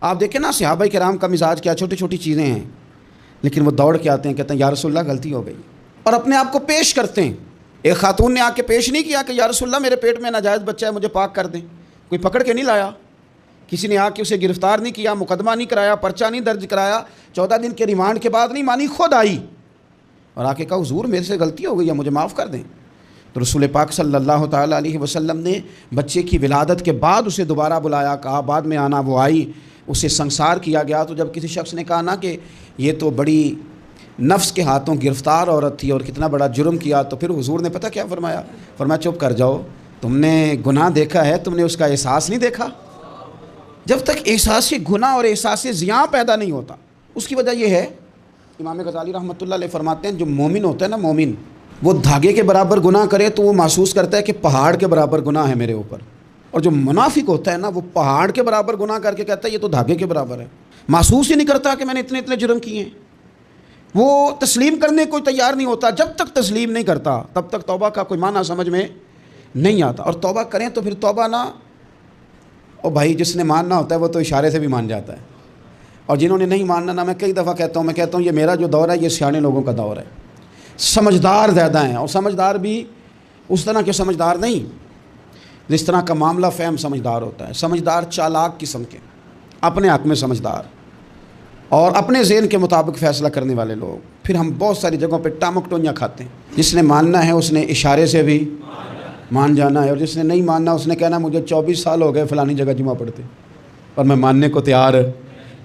آپ دیکھیں نا صحابہ کرام کا مزاج کیا، چھوٹی چھوٹی چیزیں ہیں لیکن وہ دوڑ کے آتے ہیں، کہتے ہیں یا رسول اللہ غلطی ہو گئی، اور اپنے آپ کو پیش کرتے ہیں۔ ایک خاتون نے آ کے پیش نہیں کیا کہ یا رسول اللہ میرے پیٹ میں ناجائز بچہ ہے، مجھے پاک کر دیں، کوئی پکڑ کے نہیں لایا، کسی نے آ کے اسے گرفتار نہیں کیا، مقدمہ نہیں کرایا، پرچہ نہیں درج کرایا، 14 دن کے ریمانڈ کے بعد نہیں مانی، خود آئی اور آ کے کہا حضور میرے سے غلطی ہو گئی ہے، مجھے معاف کر دیں۔ تو رسول پاک صلی اللہ تعالیٰ علیہ وسلم نے بچے کی ولادت کے بعد اسے دوبارہ بلایا، کہا بعد میں آنا، وہ آئی، اسے سنسار کیا گیا۔ تو جب کسی شخص نے کہا نا کہ یہ تو بڑی نفس کے ہاتھوں گرفتار عورت تھی اور کتنا بڑا جرم کیا، تو پھر حضور نے پتہ کیا فرمایا؟ فرمایا چپ کر جاؤ، تم نے گناہ دیکھا ہے، تم نے اس کا احساس نہیں دیکھا۔ جب تک احساس گناہ اور احساس زیاں پیدا نہیں ہوتا، اس کی وجہ یہ ہے، امام غزالی رحمۃ اللہ علیہ فرماتے ہیں جو مومن ہوتا ہے نا، مومن وہ دھاگے کے برابر گناہ کرے تو وہ محسوس کرتا ہے کہ پہاڑ کے برابر گناہ ہے میرے اوپر، اور جو منافق ہوتا ہے نا وہ پہاڑ کے برابر گناہ کر کے کہتا ہے یہ تو دھاگے کے برابر ہے، محسوس ہی نہیں کرتا کہ میں نے اتنے جرم کیے ہیں۔ وہ تسلیم کرنے کو تیار نہیں ہوتا، جب تک تسلیم نہیں کرتا تب تک توبہ کا کوئی معنی سمجھ میں نہیں آتا۔ اور توبہ کریں تو پھر توبہ نہ، اور بھائی جس نے ماننا ہوتا ہے وہ تو اشارے سے بھی مان جاتا ہے، اور جنہوں نے نہیں ماننا نا، میں کئی دفعہ کہتا ہوں یہ میرا جو دور ہے یہ سیانے لوگوں کا دور ہے، سمجھدار زیادہ ہیں، اور سمجھدار بھی اس طرح کے سمجھدار نہیں جس طرح کا معاملہ فہم سمجھدار ہوتا ہے، سمجھدار چالاک قسم کے، اپنے حق میں سمجھدار اور اپنے ذہن کے مطابق فیصلہ کرنے والے لوگ۔ پھر ہم بہت ساری جگہوں پہ ٹامک ٹونیاں کھاتے ہیں، جس نے ماننا ہے اس نے اشارے سے بھی مان جانا ہے، اور جس نے نہیں ماننا اس نے کہنا مجھے 24 سال ہو گئے فلانی جگہ جمعہ پڑھتے اور میں ماننے کو تیار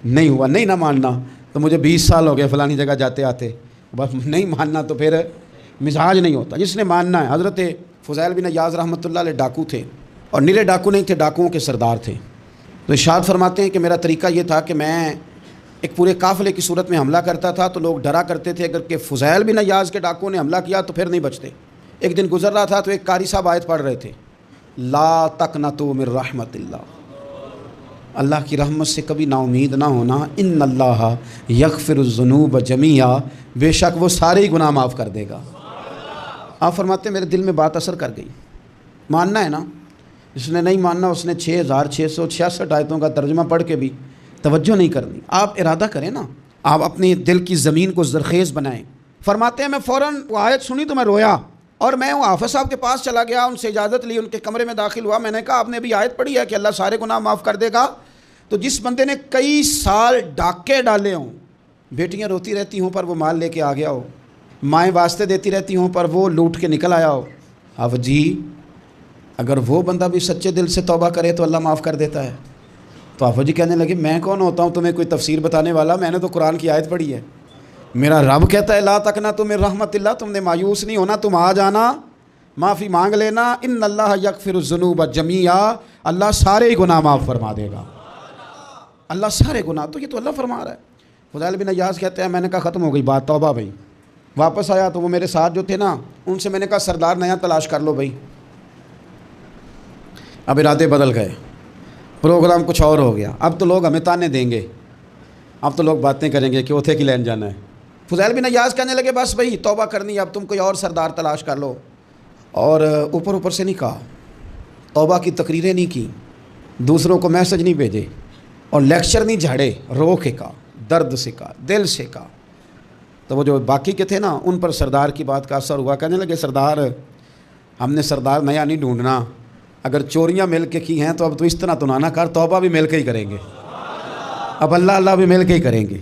نہیں ہوا، نہیں نہ ماننا تو مجھے 20 سال ہو گئے فلانی جگہ جاتے آتے، بس نہیں ماننا تو پھر مزاج نہیں ہوتا۔ جس نے ماننا ہے، حضرت فضیل بن عیاض رحمۃ اللہ علیہ ڈاکو تھے، اور نیرے ڈاکو نہیں تھے، ڈاکوؤں کے سردار تھے۔ تو ارشاد فرماتے ہیں کہ میرا طریقہ یہ تھا کہ میں ایک پورے قافلے کی صورت میں حملہ کرتا تھا تو لوگ ڈرا کرتے تھے، اگر کہ فضیل بن عیاض کے ڈاکوؤں نے حملہ کیا تو پھر نہیں بچتے۔ ایک دن گزر رہا تھا تو ایک قاری صاحب آیت پڑھ رہے تھے، لا تقنطوا من رحمت اللہ، اللہ کی رحمت سے کبھی نا امید نہ ہونا، ان اللہ یغفر الذنوب جمیعا، بے شک وہ سارے ہی گناہ معاف کر دے گا۔ آپ فرماتے ہیں میرے دل میں بات اثر کر گئی، ماننا ہے نا۔ جس نے نہیں ماننا اس نے 6666 آیتوں کا ترجمہ پڑھ کے بھی توجہ نہیں کرنی۔ آپ ارادہ کریں نا، آپ اپنی دل کی زمین کو زرخیز بنائیں۔ فرماتے ہیں میں فوراً وہ آیت سنی تو میں رویا، اور میں وہ حافظ صاحب کے پاس چلا گیا، ان سے اجازت لی، ان کے کمرے میں داخل ہوا۔ میں نے کہا آپ نے بھی آیت پڑھی ہے کہ اللہ سارے گناہ معاف کر دے گا؟ تو جس بندے نے کئی سال ڈاکے ڈالے ہوں، بیٹیاں روتی رہتی ہوں پر وہ مال لے کے آ گیا ہو، مائیں واسطے دیتی رہتی ہوں پر وہ لوٹ کے نکل آیا ہو، اب جی اگر وہ بندہ بھی سچے دل سے توبہ کرے تو اللہ معاف کر دیتا ہے۔ تو آفا جی کہنے لگے میں کون ہوتا ہوں تمہیں کوئی تفسیر بتانے والا، میں نے تو قرآن کی آیت پڑھی ہے، میرا رب کہتا ہے لا تقنطوا من رحمت اللہ، تم نے مایوس نہیں ہونا، تم آ جانا، معافی مانگ لینا، ان اللہ یغفر الذنوب جمیعا، اللہ سارے گناہ معاف فرما دے گا، اللہ سارے گناہ۔ تو یہ تو اللہ فرما رہا ہے۔ فضیل بن عیاض کہتے ہیں میں نے کہا ختم ہو گئی بات، توبہ بھائی۔ واپس آیا تو وہ میرے ساتھ جو تھے نا ان سے میں نے کہا سردار نیا تلاش کر لو بھائی۔ اب ارادے بدل گئے، پروگرام کچھ اور ہو گیا، اب تو لوگ ہمیں تانے دیں گے، اب تو لوگ باتیں کریں گے کہ اوتھے کی لین جانا ہے۔ فضیل بن عیاض کہنے لگے بس بھائی توبہ کرنی ہے، اب تم کوئی اور سردار تلاش کر لو، اور اوپر سے نہیں کہا، توبہ کی تقریریں نہیں کی، دوسروں کو میسج نہیں بھیجے، اور لیکچر نہیں جھاڑے، رو کے کہا، درد سے کہا، دل سے کہا۔ تو وہ جو باقی کے تھے نا ان پر سردار کی بات کا اثر ہوا، کہنے لگے سردار ہم نے سردار نیا نہیں ڈھونڈنا، اگر چوریاں مل کے کی ہیں تو اب تو اس طرح تو نہ کر، توبہ بھی مل کے ہی کریں گے، اب اللہ بھی مل کے ہی کریں گے،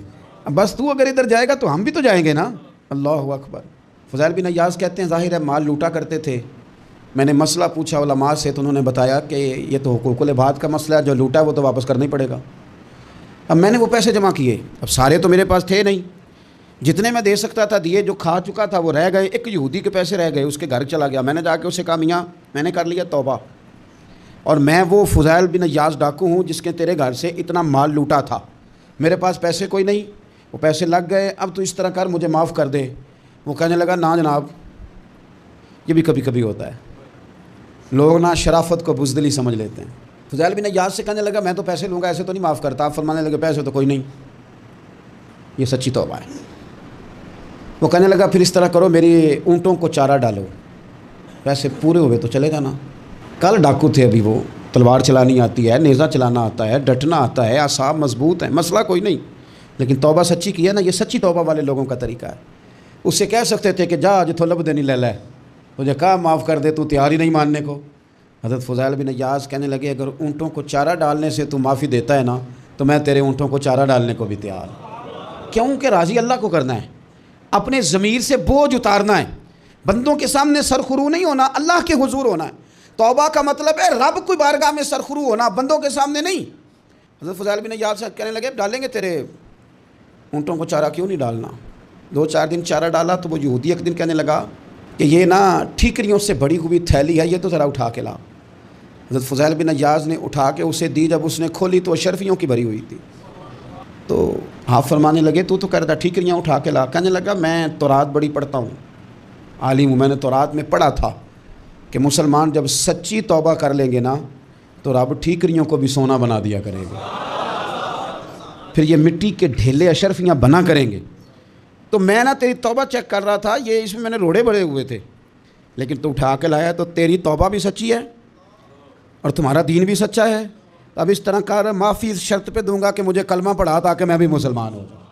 اب بس تو اگر ادھر جائے گا تو ہم بھی تو جائیں گے نا۔ اللہ اکبر۔ فضیل بن عیاض کہتے ہیں ظاہر ہے مال لوٹا کرتے تھے، میں نے مسئلہ پوچھا علماء سے تو انہوں نے بتایا کہ یہ تو حقوق العباد کا مسئلہ ہے، جو لوٹا ہے وہ تو واپس کرنا ہی پڑے گا۔ اب میں نے وہ پیسے جمع کیے، اب سارے تو میرے پاس تھے نہیں، جتنے میں دے سکتا تھا دیے، جو کھا چکا تھا وہ رہ گئے، ایک یہودی کے پیسے رہ گئے، اس کے گھر چلا گیا، میں نے جا کے اسے کہا میاں میں نے کر لیا توبہ، اور میں وہ فضیل بن عیاض ڈاکو ہوں جس کے تیرے گھر سے اتنا مال لوٹا تھا، میرے پاس پیسے کوئی نہیں، وہ پیسے لگ گئے، اب تو اس طرح کر مجھے معاف کر دے۔ وہ کہنے لگا نا جناب، یہ بھی کبھی کبھی ہوتا ہے، لوگ نا شرافت کو بزدلی سمجھ لیتے ہیں۔ فضیل بن عیاض سے کہنے لگا میں تو پیسے لوں گا، ایسے تو نہیں معاف کرتا۔ آپ فرمانے لگے پیسے تو کوئی نہیں، یہ سچی توبہ ہے۔ وہ کہنے لگا پھر اس طرح کرو میری اونٹوں کو چارہ ڈالو، پیسے پورے ہوئے تو چلے جانا۔ کل ڈاکو تھے ابھی وہ، تلوار چلانی آتی ہے، نیزہ چلانا آتا ہے، ڈٹنا آتا ہے، اعصاب مضبوط ہیں، مسئلہ کوئی نہیں، لیکن توبہ سچی کی ہے نا، یہ سچی توبہ والے لوگوں کا طریقہ ہے۔ اس سے کہہ سکتے تھے کہ جا جتھو لب دینی لے لے، تجھے کہا معاف کر دے، تو تیار ہی نہیں ماننے کو۔ حضرت فضیل بن ایاز کہنے لگے اگر اونٹوں کو چارہ ڈالنے سے تو معافی دیتا ہے نا تو میں تیرے اونٹوں کو چارہ ڈالنے کو بھی تیار ہوں۔ کیوں کہ راضی اللہ کو کرنا ہے، اپنے ضمیر سے بوجھ اتارنا ہے، بندوں کے سامنے سرخرو نہیں ہونا، اللہ کے حضور ہونا ہے۔ توبہ کا مطلب ہے رب کی بارگاہ میں سرخرو ہونا، بندوں کے سامنے نہیں۔ حضرت فضیل بن ایاز سے کہنے لگے ڈالیں گے تیرے اونٹوں کو چارہ، کیوں نہیں ڈالنا؟ 2-4 دن چارہ ڈالا تو وہ یہودی ایک دن کہنے لگا کہ یہ نا ٹھیکریوں سے بڑی ہوئی تھیلی ہے، یہ تو ذرا اٹھا کے لا۔ حضرت فضیل بن ایاز نے اٹھا کے اسے دی، جب اس نے کھولی تو اشرفیوں کی بھری ہوئی تھی۔ تو آپ فرمانے لگے تو کہہ رہا تھا ٹھیکریاں اٹھا کے لا۔ کہنے لگا میں تورات بڑی پڑھتا ہوں، عالم ہوں، میں نے تورات میں پڑھا تھا کہ مسلمان جب سچی توبہ کر لیں گے نا تو رب ٹھیکریوں کو بھی سونا بنا دیا کرے گا، پھر یہ مٹی کے ڈھیلے اشرفیاں بنا کریں گے۔ تو میں نا تیری توبہ چیک کر رہا تھا، یہ اس میں نے روڑے بڑے ہوئے تھے، لیکن تو اٹھا کے لایا تو تیری توبہ بھی سچی ہے اور تمہارا دین بھی سچا ہے۔ اب اس طرح کر، معافی اس شرط پہ دوں گا کہ مجھے کلمہ پڑھا تاکہ میں بھی مسلمان ہو جاؤں۔